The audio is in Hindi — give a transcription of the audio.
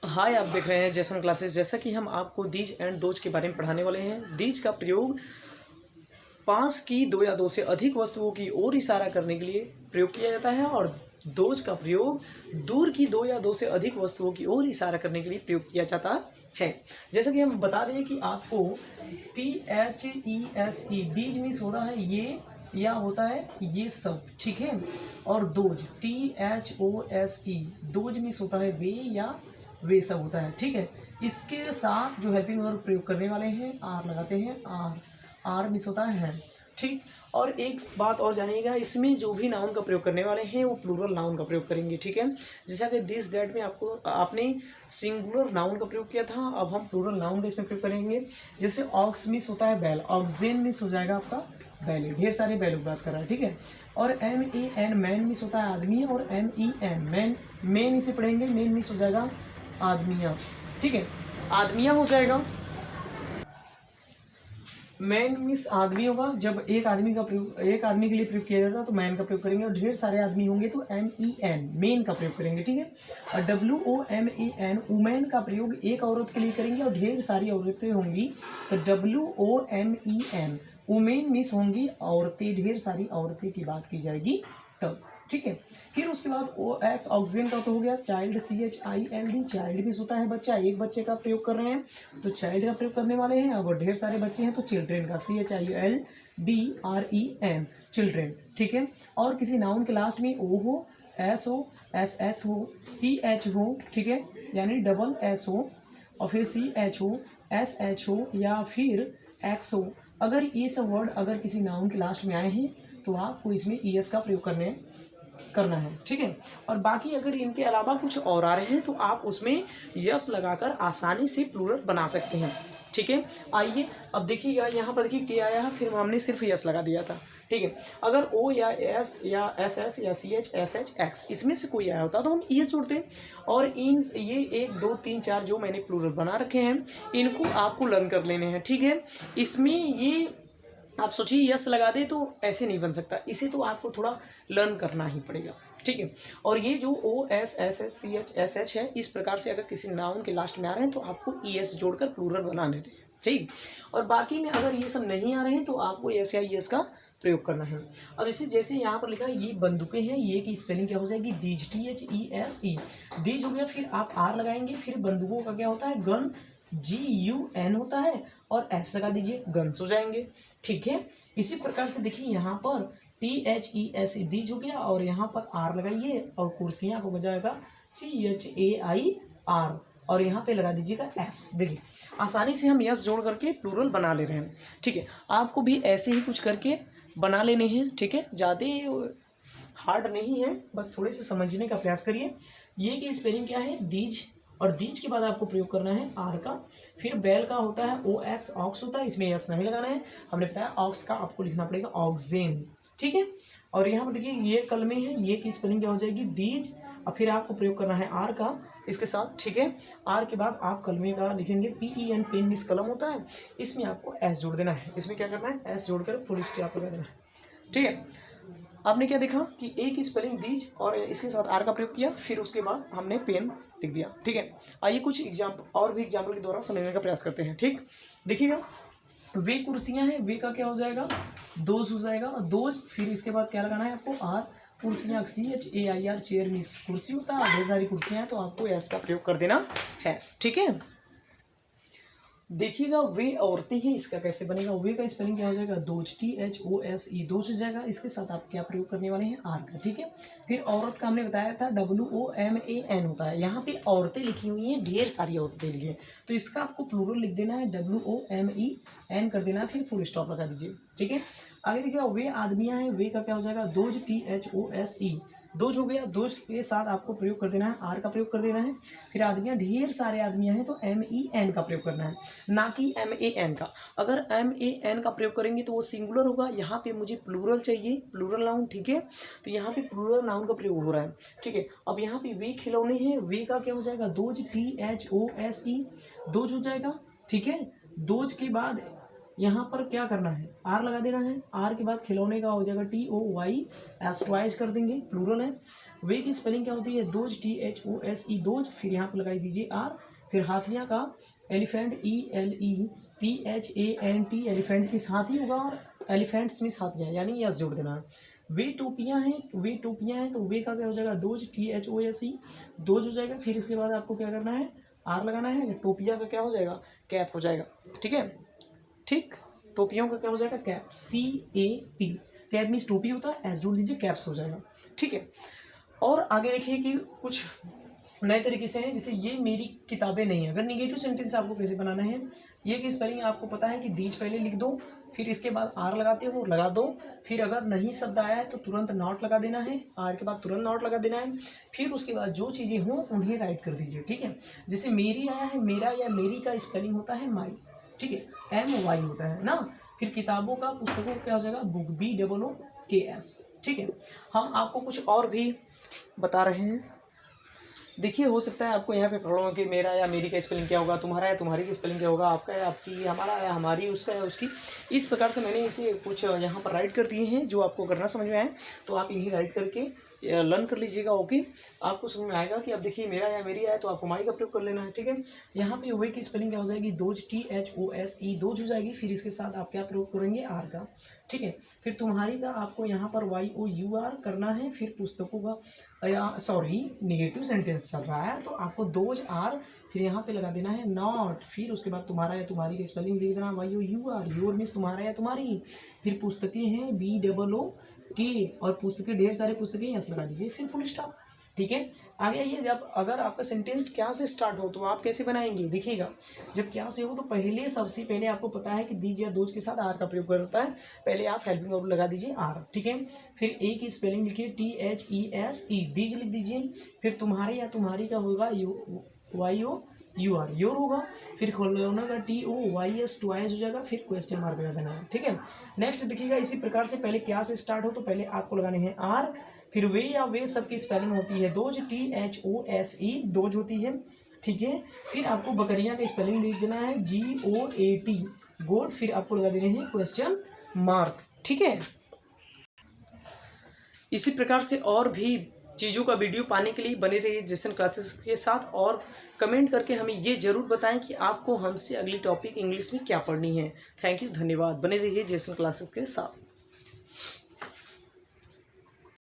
हाय, आप देख रहे हैं जैसन क्लासेस। जैसा कि हम आपको दीज एंड दोज के बारे में पढ़ाने वाले हैं। दीज का प्रयोग पास की दो या दो से अधिक वस्तुओं की ओर इशारा करने के लिए प्रयोग किया जाता है, और दोज का प्रयोग दूर की दो या दो से अधिक वस्तुओं की ओर इशारा करने के लिए प्रयोग किया जाता है। जैसा कि हम बता दें कि आपको THESE दीज मीन्स होता है ये या होता है ये सब, ठीक है। और दोज THOSE दोज मीन्स होता है वे या वे सब होता है, ठीक है। इसके साथ जो हेल्पिंग वर्ब प्रयोग करने वाले हैं आर लगाते हैं। आर मीन्स होता है, ठीक। और एक बात और जानिएगा, इसमें जो भी नाउन का प्रयोग करने वाले हैं वो प्लूरल नाउन का प्रयोग करेंगे, ठीक है। जैसा कि दिस दैट में आपने सिंगुलर नाउन का प्रयोग किया था, अब हम प्लूरल नाउन का इसमें प्रयोग करेंगे। जैसे ऑक्स मिस होता है बैल, ऑक्जेन मिस हो जाएगा आपका बैले, ढेर सारे बैलों की बात कर रहा है, ठीक है। और MEN मैन मिस होता है आदमी, और MEN मैन मेन इसे पढ़ेंगे, मेन मिस हो जाएगा आदमिया, ठीक है, आदमिया हो जाएगा। मैन मिस आदमी होगा, जब एक आदमी का प्रयोग एक आदमी के लिए प्रयोग किया जाता है तो मैन का प्रयोग करेंगे, और ढेर सारे आदमी होंगे तो MEN मेन का प्रयोग करेंगे, ठीक है। और WOMAN वुमेन का प्रयोग एक औरत के लिए करेंगे, और ढेर सारी औरतें होंगी तो WOMEN वुमेन मिस होंगी औरतें, ढेर औरतें औरतें की बात की जाएगी तब, ठीक है। फिर उसके बाद OX ऑक्सिन का तो हो गया। चाइल्ड CHILD चाइल्ड भी होता है बच्चा, एक बच्चे का प्रयोग कर रहे हैं तो चाइल्ड का प्रयोग करने वाले हैं। अगर ढेर सारे बच्चे हैं तो चिल्ड्रेन का CHILDREN चिल्ड्रेन, ठीक है। और किसी नाउन के लास्ट में O हो, S हो, SS हो, CH हो, ठीक है, यानी डबल S हो, और फिर CH हो, SH हो, या फिर X हो। अगर ये सब वर्ड अगर किसी नाउन के लास्ट में आए हैं तो आपको इसमें ES का प्रयोग करना है, ठीक है। और बाकी अगर इनके अलावा कुछ और आ रहे हैं तो आप उसमें यस लगाकर आसानी से प्लूरल बना सकते हैं, ठीक है। आइए अब देखिएगा, यहाँ पर देखिए क्या आया है, फिर हमने सिर्फ यस लगा दिया था, ठीक है। अगर O या S या SS या CH SH X इसमें से कोई आया होता तो हम ES जोड़ते। और इन ये 1 2 3 4 जो मैंने प्लूरल बना रखे हैं इनको आपको लर्न कर लेने हैं, ठीक है। इसमें ये आप सोचिए यस लगा दे तो ऐसे नहीं बन सकता, इसे तो आपको थोड़ा लर्न करना ही पड़ेगा, ठीक है। और ये जो OS SS CH SH है, इस प्रकार से अगर किसी नाउन के लास्ट में आ रहे हैं तो आपको ES जोड़कर प्लूरल बनाने हैं, ठीक। और बाकी में अगर ये सब नहीं आ रहे हैं तो आपको एस या ES का प्रयोग करना है। अब इसे जैसे यहाँ पर लिखा है ये बंदूकें हैं, ये की स्पेलिंग क्या हो जाएगी, दीज THESE दीज हो गया। फिर आप आर लगाएंगे, फिर बंदूकों का क्या होता है गन, GUN होता है, और एस लगा दीजिए गन्स हो जाएंगे, ठीक है। इसी प्रकार से देखिए यहाँ पर THESE दीज हो गया, और यहाँ पर आर लगाइए, और कुर्सियाँ को बजाएगा CHAIR, और यहाँ पे लगा दीजिएगा S। देखिए आसानी से हम यस जोड़ करके प्लूरल बना ले रहे हैं, ठीक है। आपको भी ऐसे ही कुछ करके बना लेने हैं, ठीक है। ज़्यादा हार्ड नहीं है, बस थोड़े से समझने का प्रयास करिए। ये की स्पेलिंग क्या है दीज, और दीज के बाद आपको प्रयोग करना है आर का। फिर बैल का होता है OX ऑक्स होता है, इसमें यस नहीं लगाना है, हमने बताया ऑक्स का आपको लिखना पड़ेगा ऑक्जेन, ठीक है। और यहाँ पर देखिए ये कल में है, ये की स्पेलिंग क्या हो जाएगी दीज, और फिर आपको प्रयोग करना है आर का इसके साथ, ठीक है। आर के बाद आप कलमे का लिखेंगे PEN पेन मिस कलम होता है, इसमें आपको S जोड़ देना है। इसमें क्या करना है S जोड़कर फुल स्टॉप लगा देना है, ठीक है। आपने क्या देखा कि ए की स्पेलिंग दीज और इसके साथ आर का प्रयोग किया, फिर उसके बाद हमने पेन लिख दिया, ठीक है। आइए कुछ एग्जाम्पल और भी एग्जाम्पल के द्वारा समझने का प्रयास करते हैं, ठीक। देखिएगा वे कुर्सियां हैं, वे का क्या हो जाएगा दोज हो जाएगा, दोज। फिर इसके बाद क्या लगाना है आपको आर, कुर्सियाँ CHAIR चेयर मिस कुर्सी होता है, ढेर सारी कुर्सियाँ हैं तो आपको एस का प्रयोग कर देना है, ठीक है। देखिएगा वे औरतें हैं, इसका कैसे बनेगा, वे का स्पेलिंग क्या हो जाएगा दोज THOSE दोज हो जाएगा। इसके साथ आप क्या प्रयोग करने वाले हैं आर का, ठीक है। फिर औरत का हमने बताया था WOMAN होता है, यहाँ पे औरतें लिखी हुई हैं, ढेर सारी औरतें लिखी हैं, तो इसका आपको प्लूरल लिख देना है WOMEN कर देना है, फिर फुल स्टॉप लगा दीजिए, ठीक है। आगे देखिएगा वे आदमियाँ हैं, वे का क्या हो जाएगा दोज THOSE दोज हो गया। दोज के साथ आपको प्रयोग कर देना है आर का प्रयोग कर देना है। फिर आदमियाँ ढेर सारे आदमियाँ हैं तो MEN का प्रयोग करना है, ना कि MAN का। अगर MAN का प्रयोग करेंगे तो वो सिंगुलर होगा, यहाँ पे मुझे प्लूरल चाहिए, प्लूरल नाउन, ठीक है। तो यहाँ पे प्लूरल नाउन का प्रयोग हो रहा है, ठीक है। अब यहाँ पे वे खिलौने हैं, वे का क्या हो जाएगा दोज THOSE दोज हो जाएगा, ठीक है। दोज के बाद यहाँ पर क्या करना है आर लगा देना है, आर के बाद खिलौने का हो जाएगा TOYS टॉयज कर देंगे, प्लूरल है। वे की स्पेलिंग क्या होती है, दोज, THOSE दोज, फिर यहाँ पर लगाई दीजिए आर, फिर हाथियाँ का एलिफेंट ELEPHANT एलिफेंट के साथ ही होगा और एलिफेंट्स में हाथियाँ यानी यस जोड़ देना है। वे टोपियाँ हैं तो वे का क्या हो जाएगा, दोज THOSE दोज हो जाएगा, फिर इसके बाद आपको क्या करना है, आर लगाना है, टोपिया का क्या हो जाएगा, कैप हो जाएगा। ठीक है, ठीक, टोपियों का क्या हो जाएगा, कैप, CAP, कैप मीन्स टोपी होता है, एस जोड़ दीजिए, कैप्स हो जाएगा। ठीक है, और आगे देखिए कि कुछ नए तरीके से हैं, जैसे ये मेरी किताबें नहीं है। अगर निगेटिव सेंटेंस आपको कैसे बनाना है, ये की स्पेलिंग आपको पता है कि दीज पहले लिख दो, फिर इसके बाद आर लगाते हो लगा दो, फिर अगर नहीं शब्द आया है तो तुरंत नॉट लगा देना है, आर के बाद तुरंत नॉट लगा देना है, फिर उसके बाद जो चीज़ें हों उन्हें राइट कर दीजिए। ठीक है, जैसे मेरी आया है, मेरा या मेरी का स्पेलिंग होता है माई, ठीक है, MY होता है ना। फिर किताबों का, पुस्तकों का क्या हो जाएगा, बुक, BOOKS। ठीक है, हम आपको कुछ और भी बता रहे हैं। देखिए, हो सकता है आपको यहाँ पे प्रॉब्लम हो कि मेरा या मेरी का स्पेलिंग क्या होगा, तुम्हारा या तुम्हारी की स्पेलिंग क्या होगा, आपका या आपकी, हमारा या हमारी, उसका या उसकी। इस प्रकार से मैंने इसे कुछ यहाँ पर राइट कर दिए हैं जो आपको करना समझ में आए, तो आप इन्हें राइट करके लर्न कर लीजिएगा। ओके, आपको समझ में आएगा कि अब देखिए मेरा या मेरी आए तो आपको माई का प्रयोग कर लेना है। ठीक है, यहाँ पे वे की स्पेलिंग क्या हो जाएगी, दोज, THOSE दोज हो जाएगी, फिर इसके साथ आप क्या प्रयोग करेंगे, आर का। ठीक है, फिर तुम्हारी का आपको यहाँ पर YOUR करना है, फिर पुस्तकों का नेगेटिव सेंटेंस चल रहा है तो आपको दोज आर, फिर यहाँ पे लगा देना है नॉट, फिर उसके बाद तुम्हारा या तुम्हारी की स्पेलिंग लिख देना YOUR, योर मीन्स तुम्हारा या तुम्हारी, फिर पुस्तकें हैं BOOK, और पुस्तकें, ढेर सारे पुस्तकें यस लगा दीजिए, फिर फुल स्टॉप। ठीक है, आगे आइए, जब अगर आपका सेंटेंस क्या से स्टार्ट हो तो आप कैसे बनाएंगे, देखिएगा। जब क्या से हो तो पहले, सबसे पहले आपको पता है कि दीज या दोज के साथ आर का प्रयोग होता है, पहले आप हेल्पिंग वर्ब लगा दीजिए आर। ठीक है, फिर ए की स्पेलिंग लिखिए THESE, दीज लिख दीजिए, फिर तुम्हारे या तुम्हारी का होगा YOUR, योर होगा, फिर खोलना का TOYS ट्वाइस हो जाएगा, फिर क्वेश्चन मार्क लगा देना है। ठीक है, नेक्स्ट देखिएगा, इसी प्रकार से पहले क्या से स्टार्ट हो तो पहले आपको लगाने हैं आर, फिर वे या वे सब की स्पेलिंग होती है दोज, THOSE दोज होती है। ठीक है, फिर आपको बकरियां का स्पेलिंग लिख देना है GOAT गोट, फिर आपको लगा देने हैं क्वेश्चन मार्क। ठीक है, इसी प्रकार से और भी चीज़ों का वीडियो पाने के लिए बने रहिए जेसन क्लासेस के साथ, और कमेंट करके हमें ये ज़रूर बताएं कि आपको हमसे अगली टॉपिक इंग्लिश में क्या पढ़नी है। थैंक यू, धन्यवाद, बने रहिए जेसन क्लासेस के साथ।